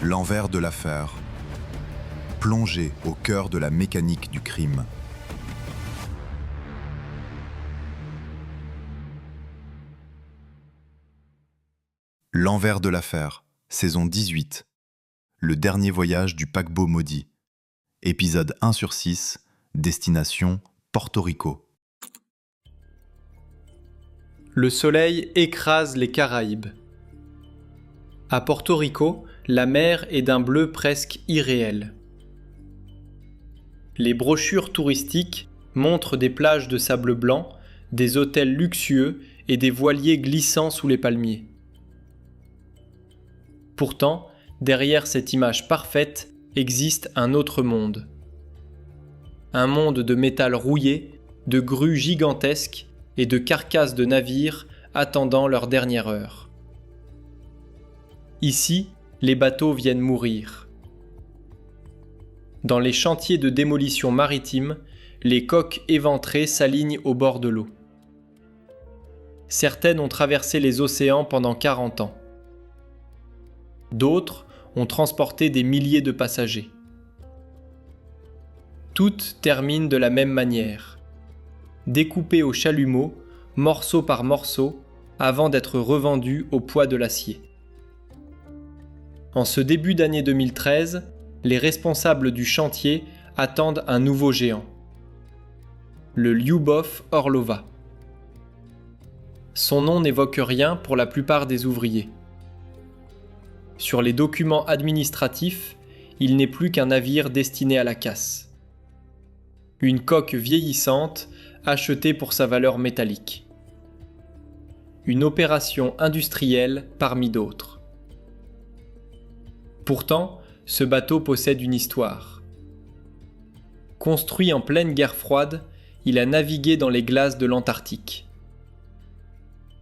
L'envers de l'affaire. Plongé au cœur de la mécanique du crime. L'envers de l'affaire, saison 18. Le dernier voyage du paquebot maudit. Épisode 1/6, destination Porto Rico. Le soleil écrase les Caraïbes. À Porto Rico, la mer est d'un bleu presque irréel. Les brochures touristiques montrent des plages de sable blanc, des hôtels luxueux et des voiliers glissant sous les palmiers. Pourtant, derrière cette image parfaite existe un autre monde. Un monde de métal rouillé, de grues gigantesques et de carcasses de navires attendant leur dernière heure. Ici, les bateaux viennent mourir. Dans les chantiers de démolition maritime, les coques éventrées s'alignent au bord de l'eau. Certaines ont traversé les océans pendant 40 ans. D'autres ont transporté des milliers de passagers. Toutes terminent de la même manière, découpées au chalumeau, morceau par morceau, avant d'être revendues au poids de l'acier. En ce début d'année 2013, les responsables du chantier attendent un nouveau géant. Le Lyubov Orlova. Son nom n'évoque rien pour la plupart des ouvriers. Sur les documents administratifs, il n'est plus qu'un navire destiné à la casse. Une coque vieillissante achetée pour sa valeur métallique. Une opération industrielle parmi d'autres. Pourtant, ce bateau possède une histoire. Construit en pleine guerre froide, il a navigué dans les glaces de l'Antarctique.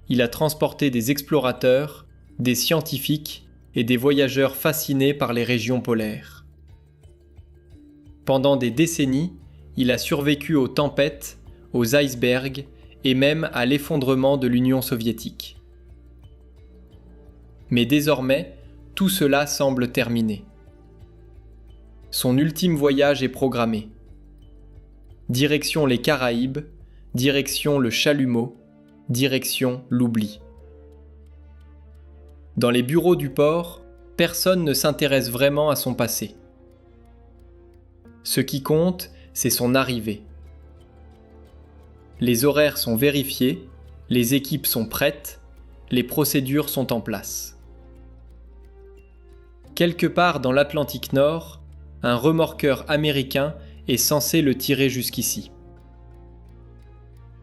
Il a transporté des explorateurs, des scientifiques et des voyageurs fascinés par les régions polaires. Pendant des décennies, il a survécu aux tempêtes, aux icebergs et même à l'effondrement de l'Union soviétique. Mais désormais, tout cela semble terminé. Son ultime voyage est programmé. Direction les Caraïbes, direction le chalumeau, direction l'oubli. Dans les bureaux du port, personne ne s'intéresse vraiment à son passé. Ce qui compte, c'est son arrivée. Les horaires sont vérifiés, les équipes sont prêtes, les procédures sont en place. Quelque part dans l'Atlantique Nord, un remorqueur américain est censé le tirer jusqu'ici.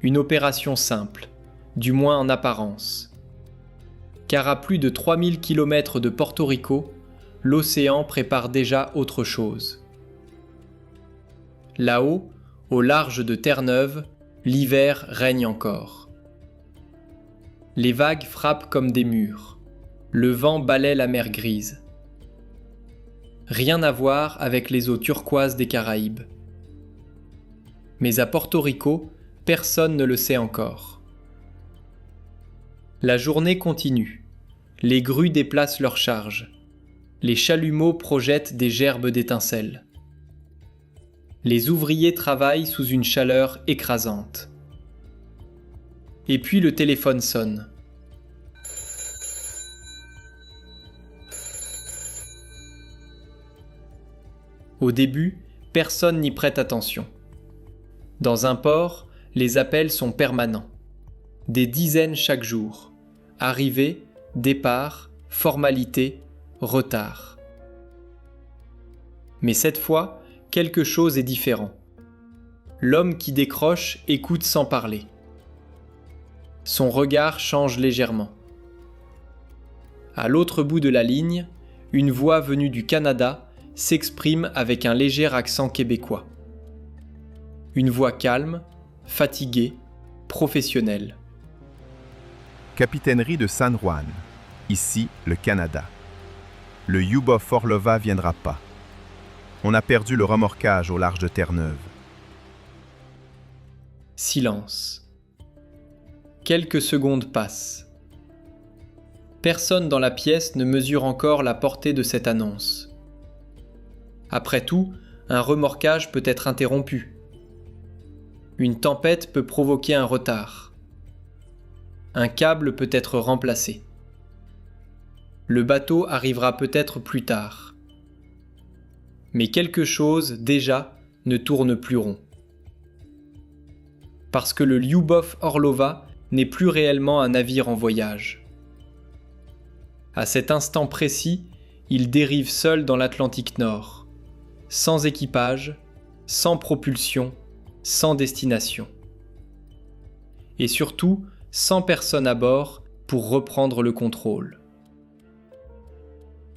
Une opération simple, du moins en apparence. Car à plus de 3000 km de Porto Rico, l'océan prépare déjà autre chose. Là-haut, au large de Terre-Neuve, l'hiver règne encore. Les vagues frappent comme des murs. Le vent balaie la mer grise. Rien à voir avec les eaux turquoises des Caraïbes. Mais à Porto Rico, personne ne le sait encore. La journée continue. Les grues déplacent leurs charges. Les chalumeaux projettent des gerbes d'étincelles. Les ouvriers travaillent sous une chaleur écrasante. Et puis le téléphone sonne. Au début, personne n'y prête attention. Dans un port, les appels sont permanents. Des dizaines chaque jour. Arrivée, départ, formalité, retard. Mais cette fois, quelque chose est différent. L'homme qui décroche écoute sans parler. Son regard change légèrement. À l'autre bout de la ligne, une voix venue du Canada s'exprime avec un léger accent québécois. Une voix calme, fatiguée, professionnelle. Capitainerie de San Juan, ici le Canada. Le Lyubov Orlova viendra pas. On a perdu le remorquage au large de Terre-Neuve. Silence. Quelques secondes passent. Personne dans la pièce ne mesure encore la portée de cette annonce. Après tout, un remorquage peut être interrompu. Une tempête peut provoquer un retard. Un câble peut être remplacé. Le bateau arrivera peut-être plus tard. Mais quelque chose, déjà, ne tourne plus rond. Parce que le Lyubov Orlova n'est plus réellement un navire en voyage. À cet instant précis, il dérive seul dans l'Atlantique Nord, sans équipage, sans propulsion, sans destination. Et surtout, sans personne à bord pour reprendre le contrôle.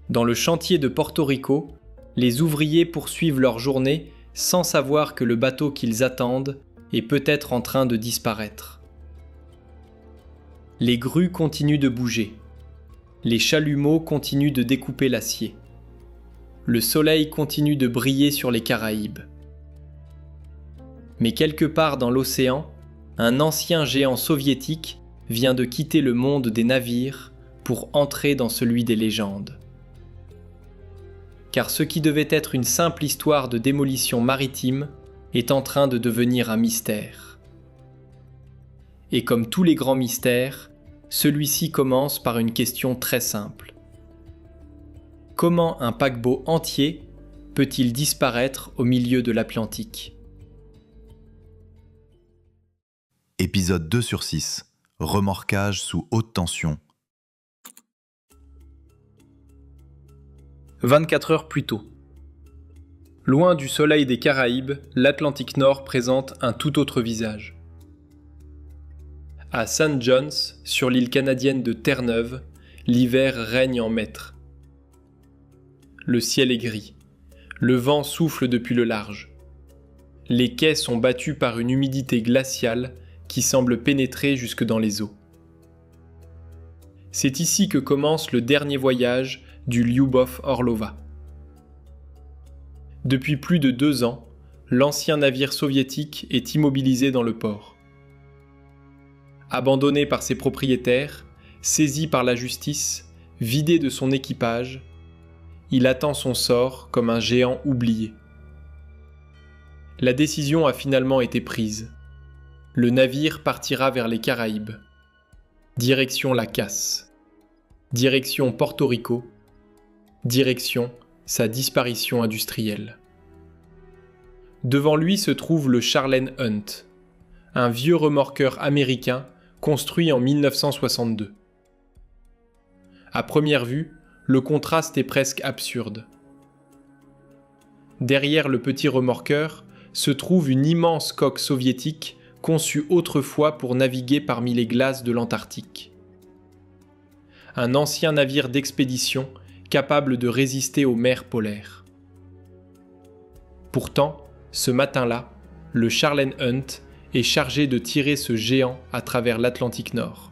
Dans le chantier de Porto Rico, les ouvriers poursuivent leur journée sans savoir que le bateau qu'ils attendent est peut-être en train de disparaître. Les grues continuent de bouger. Les chalumeaux continuent de découper l'acier. Le soleil continue de briller sur les Caraïbes. Mais quelque part dans l'océan, un ancien géant soviétique vient de quitter le monde des navires pour entrer dans celui des légendes. Car ce qui devait être une simple histoire de démolition maritime est en train de devenir un mystère. Et comme tous les grands mystères, celui-ci commence par une question très simple. Comment un paquebot entier peut-il disparaître au milieu de l'Atlantique ? Épisode 2/6. Remorquage sous haute tension. 24 heures plus tôt. Loin du soleil des Caraïbes, l'Atlantique Nord présente un tout autre visage. À St. John's, sur l'île canadienne de Terre-Neuve, l'hiver règne en maître. Le ciel est gris. Le vent souffle depuis le large. Les quais sont battus par une humidité glaciale qui semble pénétrer jusque dans les eaux. C'est ici que commence le dernier voyage du Lyubov Orlova. Depuis plus de 2 ans, l'ancien navire soviétique est immobilisé dans le port. Abandonné par ses propriétaires, saisi par la justice, vidé de son équipage, il attend son sort comme un géant oublié. La décision a finalement été prise. Le navire partira vers les Caraïbes. Direction la Casse. Direction Porto Rico. Direction sa disparition industrielle. Devant lui se trouve le Charlene Hunt, un vieux remorqueur américain construit en 1962. À première vue, le contraste est presque absurde. Derrière le petit remorqueur se trouve une immense coque soviétique conçue autrefois pour naviguer parmi les glaces de l'Antarctique. Un ancien navire d'expédition capable de résister aux mers polaires. Pourtant, ce matin-là, le Charlene Hunt est chargé de tirer ce géant à travers l'Atlantique Nord.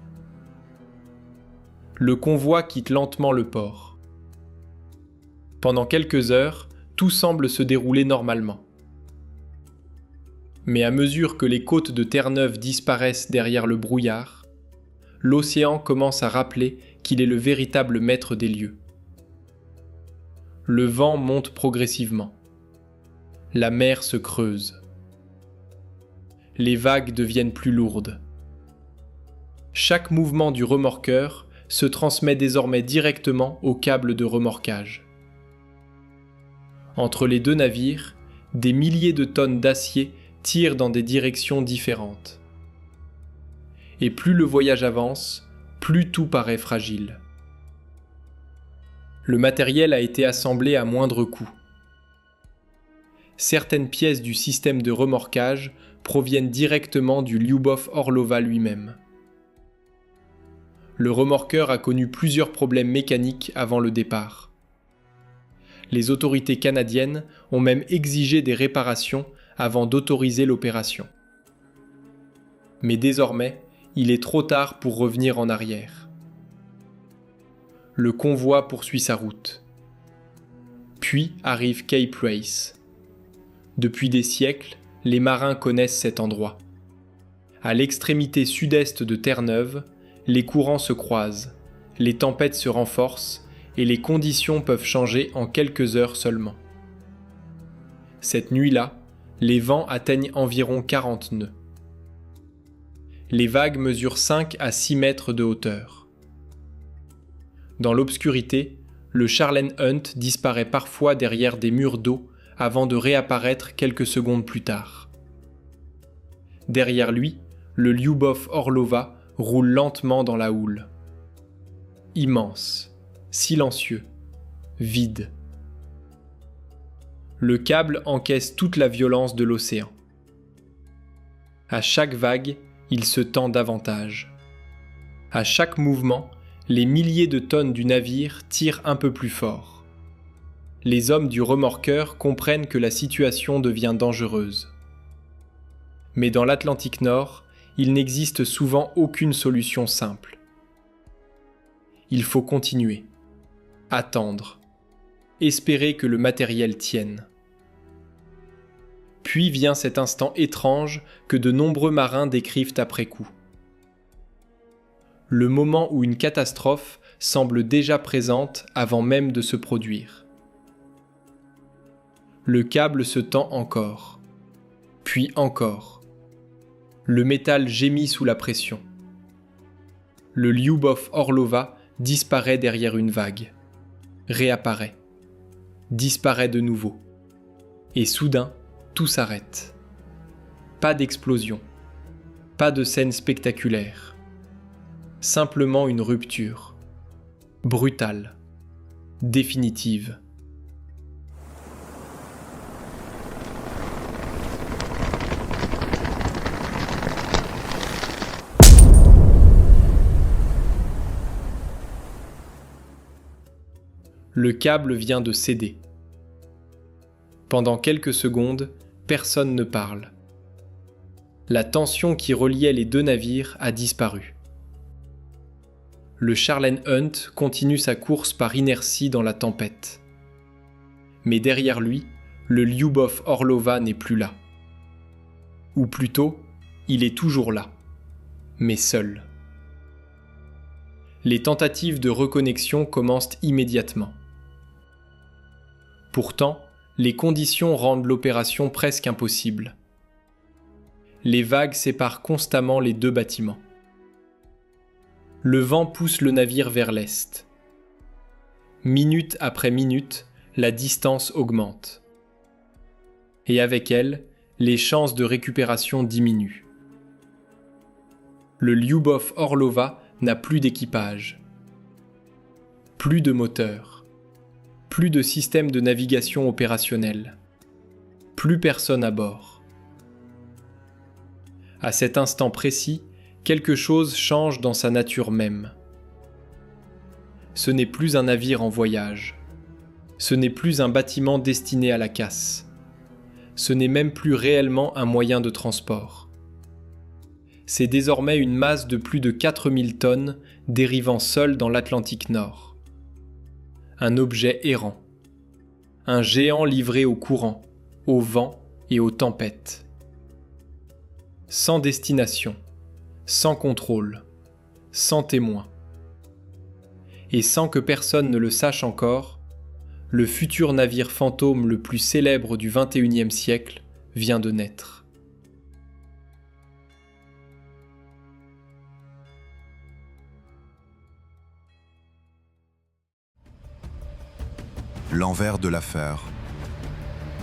Le convoi quitte lentement le port. Pendant quelques heures, tout semble se dérouler normalement. Mais à mesure que les côtes de Terre-Neuve disparaissent derrière le brouillard, l'océan commence à rappeler qu'il est le véritable maître des lieux. Le vent monte progressivement. La mer se creuse. Les vagues deviennent plus lourdes. Chaque mouvement du remorqueur se transmet désormais directement au câble de remorquage. Entre les deux navires, des milliers de tonnes d'acier tirent dans des directions différentes. Et plus le voyage avance, plus tout paraît fragile. Le matériel a été assemblé à moindre coût. Certaines pièces du système de remorquage proviennent directement du Lyubov Orlova lui-même. Le remorqueur a connu plusieurs problèmes mécaniques avant le départ. Les autorités canadiennes ont même exigé des réparations avant d'autoriser l'opération. Mais désormais, il est trop tard pour revenir en arrière. Le convoi poursuit sa route. Puis arrive Cape Race. Depuis des siècles, les marins connaissent cet endroit. À l'extrémité sud-est de Terre-Neuve, les courants se croisent, les tempêtes se renforcent et les conditions peuvent changer en quelques heures seulement. Cette nuit-là, les vents atteignent environ 40 nœuds. Les vagues mesurent 5 à 6 mètres de hauteur. Dans l'obscurité, le Charlene Hunt disparaît parfois derrière des murs d'eau avant de réapparaître quelques secondes plus tard. Derrière lui, le Lyubov Orlova roule lentement dans la houle. Immense, silencieux, vide. Le câble encaisse toute la violence de l'océan. À chaque vague, il se tend davantage. À chaque mouvement, les milliers de tonnes du navire tirent un peu plus fort. Les hommes du remorqueur comprennent que la situation devient dangereuse. Mais dans l'Atlantique Nord, il n'existe souvent aucune solution simple. Il faut continuer, attendre, espérer que le matériel tienne. Puis vient cet instant étrange que de nombreux marins décrivent après coup. Le moment où une catastrophe semble déjà présente avant même de se produire. Le câble se tend encore, puis encore. Le métal gémit sous la pression. Le Lyubov Orlova disparaît derrière une vague, réapparaît, disparaît de nouveau. Et soudain, tout s'arrête. Pas d'explosion, pas de scène spectaculaire. Simplement une rupture, brutale, définitive. Le câble vient de céder. Pendant quelques secondes, personne ne parle. La tension qui reliait les deux navires a disparu. Le Charlene Hunt continue sa course par inertie dans la tempête. Mais derrière lui, le Lyubov Orlova n'est plus là. Ou plutôt, il est toujours là, mais seul. Les tentatives de reconnexion commencent immédiatement. Pourtant, les conditions rendent l'opération presque impossible. Les vagues séparent constamment les deux bâtiments. Le vent pousse le navire vers l'est. Minute après minute, la distance augmente. Et avec elle, les chances de récupération diminuent. Le Lyubov Orlova n'a plus d'équipage. Plus de moteur. Plus de système de navigation opérationnel. Plus personne à bord. À cet instant précis, quelque chose change dans sa nature même. Ce n'est plus un navire en voyage. Ce n'est plus un bâtiment destiné à la casse. Ce n'est même plus réellement un moyen de transport. C'est désormais une masse de plus de 4000 tonnes dérivant seule dans l'Atlantique Nord. Un objet errant. Un géant livré au courant, au vent et aux tempêtes. Sans destination, sans contrôle, sans témoin. Et sans que personne ne le sache encore, le futur navire fantôme le plus célèbre du XXIe siècle vient de naître. L'envers de l'affaire.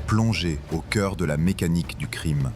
Plongé au cœur de la mécanique du crime.